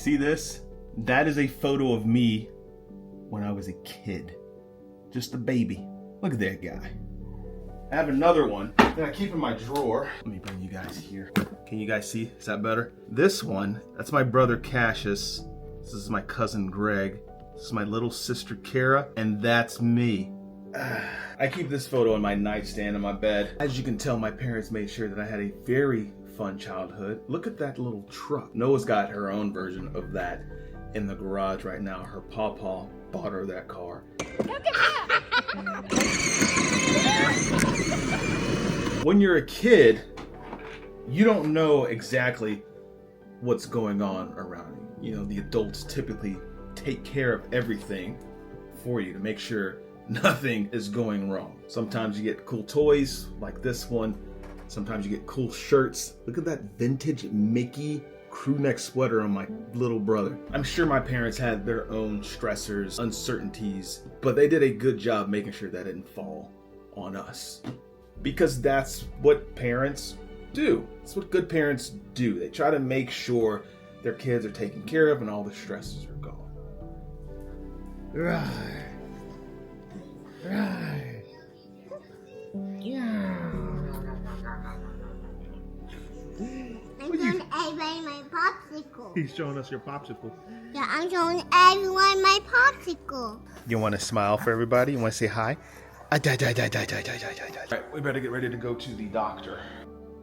see this? That is a photo of me when I was a kid. Just a baby. Look at that guy. I have another one that I keep in my drawer. Let me bring you guys here. Can you guys see? Is that better? This one, that's my brother Cassius. This is my cousin Greg. This is my little sister Kara. And that's me. I keep this photo in my nightstand in my bed. As you can tell, my parents made sure that I had a very fun childhood. Look at that little truck. Noah's got her own version of that in the garage right now. Her pawpaw bought her that car. Look at that! When you're a kid, you don't know exactly what's going on around you. You know, the adults typically take care of everything for you to make sure nothing is going wrong. Sometimes you get cool toys like this one. Sometimes you get cool shirts. Look at that vintage Mickey crew neck sweater on my little brother. I'm sure my parents had their own stressors, uncertainties, but they did a good job making sure that didn't fall on us. Because that's what parents do. That's what good parents do. They try to make sure their kids are taken care of and all the stresses are gone. Right. Yeah. I'm showing everybody my popsicle. He's showing us your popsicle. Yeah, I'm showing everyone my popsicle. You want to smile for everybody? You want to say hi? All right, we better get ready to go to the doctor.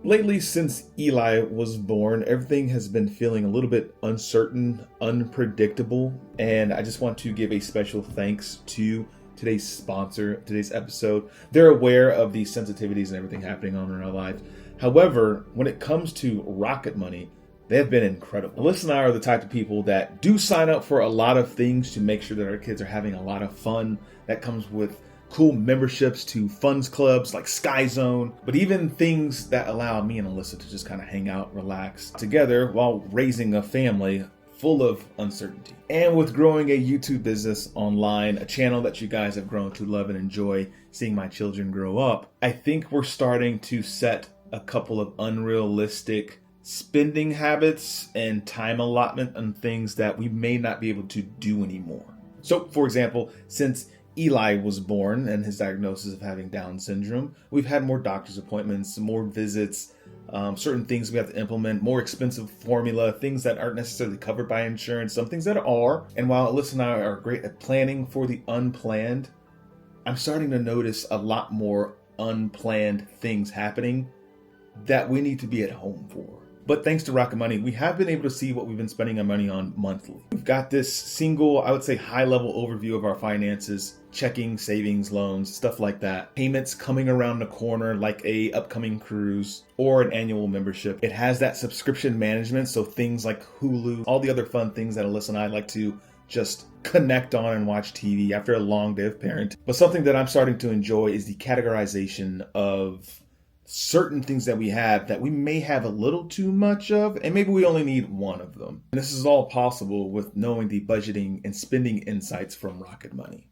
Lately, since Eli was born, everything has been feeling a little bit uncertain, unpredictable, and I just want to give a special thanks to today's sponsor, today's episode. They're aware of the sensitivities and everything happening on in our lives. However, when it comes to Rocket Money, they have been incredible. Alyssa and I are the type of people that do sign up for a lot of things to make sure that our kids are having a lot of fun. That comes with cool memberships to funds clubs like Sky Zone, but even things that allow me and Alyssa to just kind of hang out, relax together while raising a family full of uncertainty. And with growing a YouTube business online, a channel that you guys have grown to love and enjoy, seeing my children grow up, I think we're starting to set a couple of unrealistic spending habits and time allotment on things that we may not be able to do anymore. So, for example, since Eli was born and his diagnosis of having Down syndrome, we've had more doctor's appointments, more visits, certain things we have to implement, more expensive formula, things that aren't necessarily covered by insurance, some things that are. And while Alyssa and I are great at planning for the unplanned, I'm starting to notice a lot more unplanned things happening that we need to be at home for. But thanks to Rocket Money, we have been able to see what we've been spending our money on monthly. We've got this single, I would say, high-level overview of our finances, checking, savings, loans, stuff like that. Payments coming around the corner like a upcoming cruise or an annual membership. It has that subscription management, so things like Hulu, all the other fun things that Alyssa and I like to just connect on and watch TV after a long day of parenting. But something that I'm starting to enjoy is the categorization of certain things that we have that we may have a little too much of, and maybe we only need one of them. And this is all possible with knowing the budgeting and spending insights from Rocket Money.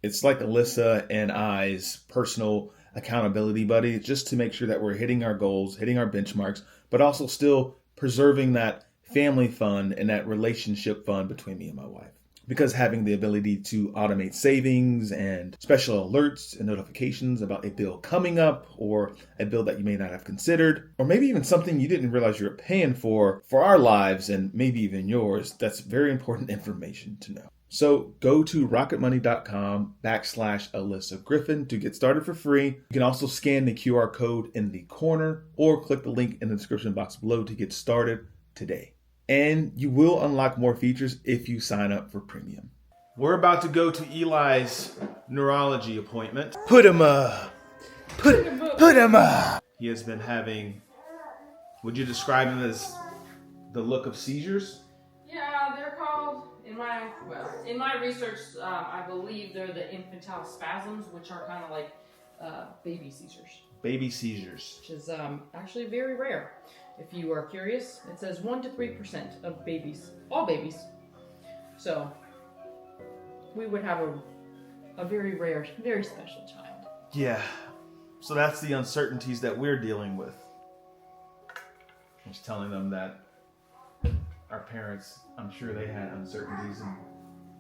It's like Alyssa and I's personal accountability buddy, just to make sure that we're hitting our goals, hitting our benchmarks, but also still preserving that family fun and that relationship fun between me and my wife. Because having the ability to automate savings and special alerts and notifications about a bill coming up or a bill that you may not have considered, or maybe even something you didn't realize you were paying for our lives and maybe even yours, that's very important information to know. So go to rocketmoney.com/Alyssa Griffin to get started for free. You can also scan the QR code in the corner or click the link in the description box below to get started today. And you will unlock more features if you sign up for premium. We're about to go to Eli's neurology appointment. Put him up. Put him up. He has been having, would you describe him as the look of seizures? Yeah, they're called, in my research, I believe they're the infantile spasms, which are kind of like baby seizures. Baby seizures. Which is actually very rare. If you are curious, it says 1 to 3% of babies, all babies. So we would have a very rare, very special child. Yeah. So that's the uncertainties that we're dealing with. I was telling them that our parents, I'm sure they had uncertainties and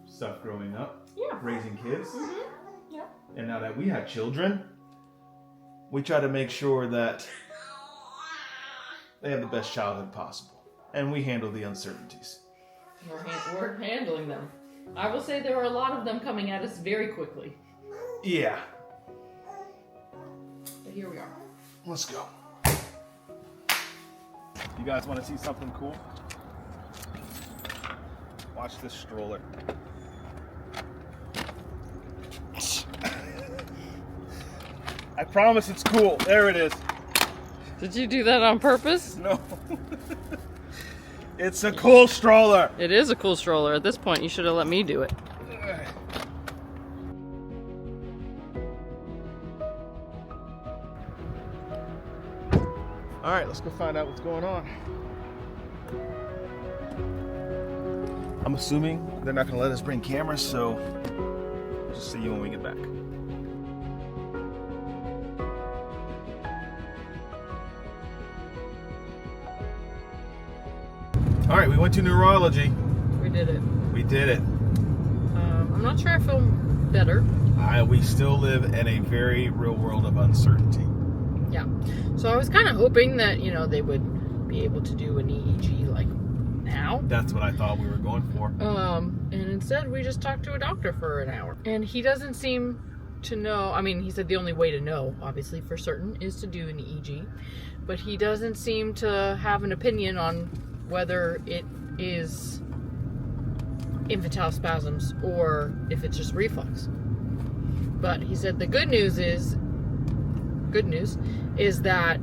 stuff growing up, Yeah. raising kids. Mm-hmm. Yeah. And now that we have children, we try to make sure that they have the best childhood possible. And we handle the uncertainties. We're handling them. I will say there were a lot of them coming at us very quickly. Yeah. But here we are. Let's go. You guys want to see something cool? Watch this stroller. I promise it's cool. There it is. Did you do that on purpose? No. It's a cool stroller. It is a cool stroller. At this point, you should have let me do it. All right, let's go find out what's going on. I'm assuming they're not going to let us bring cameras, so we'll just see you when we get back. All right, we went to Neurology. We did it. We did it. I'm not sure I feel better. We still live in a very real world of uncertainty. Yeah. So I was kind of hoping that, they would be able to do an EEG like now. That's what I thought we were going for. And instead we just talked to a doctor for an hour. And he doesn't seem to know. I mean, he said the only way to know, obviously, for certain, is to do an EEG. But he doesn't seem to have an opinion on whether it is infantile spasms or if it's just reflux. But he said the good news is that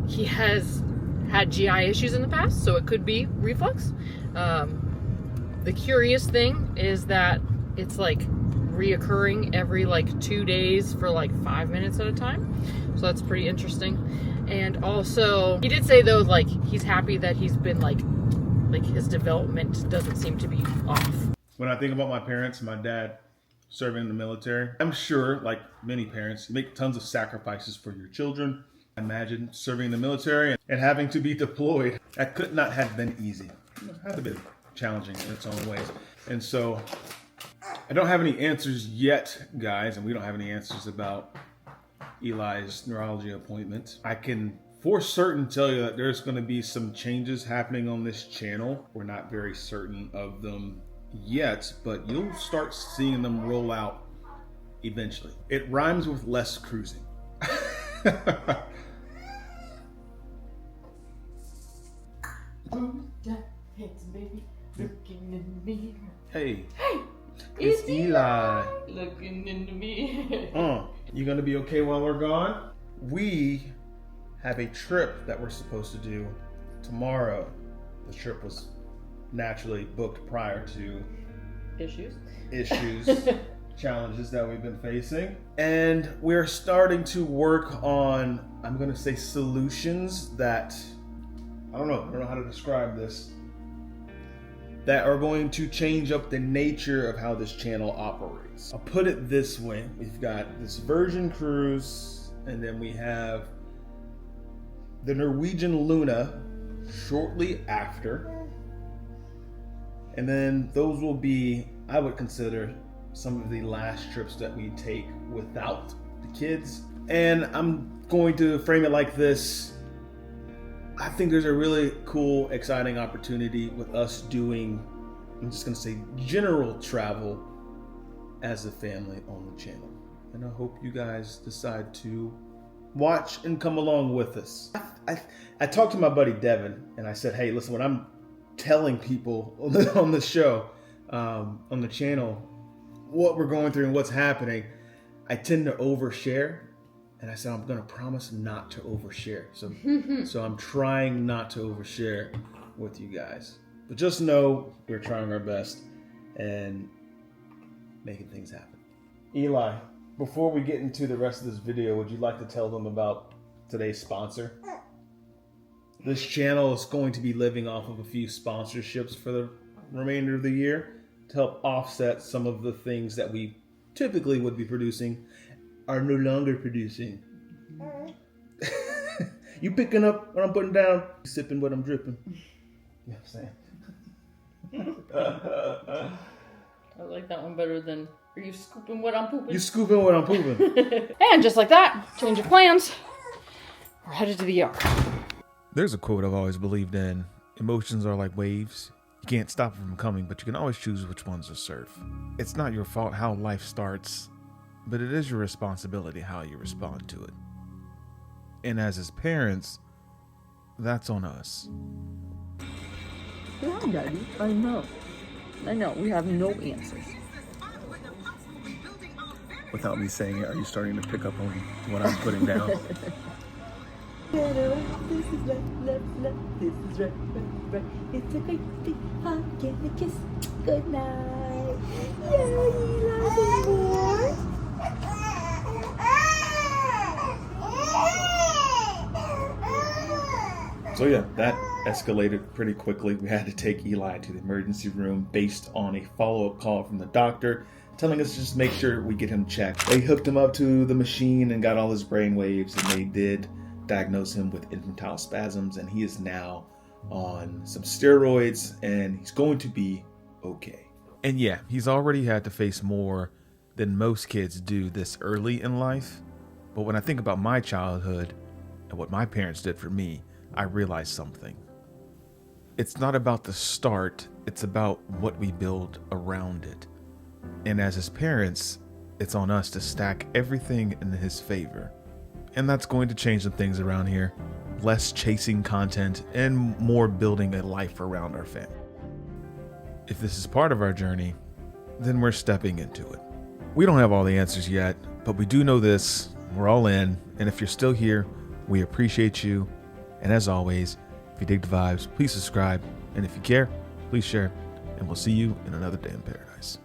he has had GI issues in the past, so it could be reflux. The curious thing is that it's like reoccurring every 2 days for 5 minutes at a time. So that's pretty interesting. And also, he did say though, he's happy that he's been his development doesn't seem to be off. When I think about my parents, my dad serving in the military, I'm sure, like many parents, you make tons of sacrifices for your children. Imagine serving in the military and having to be deployed. That could not have been easy. It had to be challenging in its own ways. And so I don't have any answers yet, guys, and we don't have any answers about Eli's neurology appointment. I can for certain tell you that there's going to be some changes happening on this channel. We're not very certain of them yet, but you'll start seeing them roll out eventually. It rhymes with less cruising. Hey, it's Eli. Looking into me. You gonna be okay while we're gone? We have a trip that we're supposed to do tomorrow. The trip was naturally booked prior to Issues, challenges that we've been facing. And we're starting to work on, I'm gonna say, solutions that, I don't know how to describe this, that are going to change up the nature of how this channel operates. I'll put it this way. We've got this Virgin cruise, and then we have the Norwegian Luna shortly after. And then those will be, I would consider, some of the last trips that we take without the kids. And I'm going to frame it like this. I think there's a really cool, exciting opportunity with us doing, I'm just going to say, general travel as a family on the channel. And I hope you guys decide to watch and come along with us. I talked to my buddy Devin, and I said, hey, listen, when I'm telling people on the show, on the channel, what we're going through and what's happening, I tend to overshare. And I said, I'm going to promise not to overshare. So I'm trying not to overshare with you guys. But just know we're trying our best and making things happen. Eli, before we get into the rest of this video, would you like to tell them about today's sponsor? This channel is going to be living off of a few sponsorships for the remainder of the year to help offset some of the things that we typically would be producing are no longer producing. You picking up what I'm putting down, sipping what I'm dripping. You know what I'm saying? I like that one better than, are you scooping what I'm pooping? You scooping what I'm pooping. And just like that, change of plans. We're headed to the yard. There's a quote I've always believed in. Emotions are like waves. You can't stop them from coming, but you can always choose which ones to surf. It's not your fault how life starts, but it is your responsibility how you respond to it. And as his parents, that's on us. Yeah, Daddy, I know. We have no answers. Without me saying it, are you starting to pick up on what I'm putting down? This is love, this is right. It's a great big hug and a kiss. Good night. Yeah, you love me more. So yeah, that escalated pretty quickly. We had to take Eli to the emergency room based on a follow-up call from the doctor telling us to just make sure we get him checked. They hooked him up to the machine and got all his brain waves, and they did diagnose him with infantile spasms, and he is now on some steroids, and he's going to be okay. And yeah, he's already had to face more than most kids do this early in life. But when I think about my childhood and what my parents did for me, I realize something. It's not about the start, it's about what we build around it. And as his parents, it's on us to stack everything in his favor. And that's going to change some things around here. Less chasing content and more building a life around our family. If this is part of our journey, then we're stepping into it. We don't have all the answers yet, but we do know this. We're all in. And if you're still here, we appreciate you. And as always, if you dig the vibes, please subscribe. And if you care, please share. And we'll see you in another day in paradise.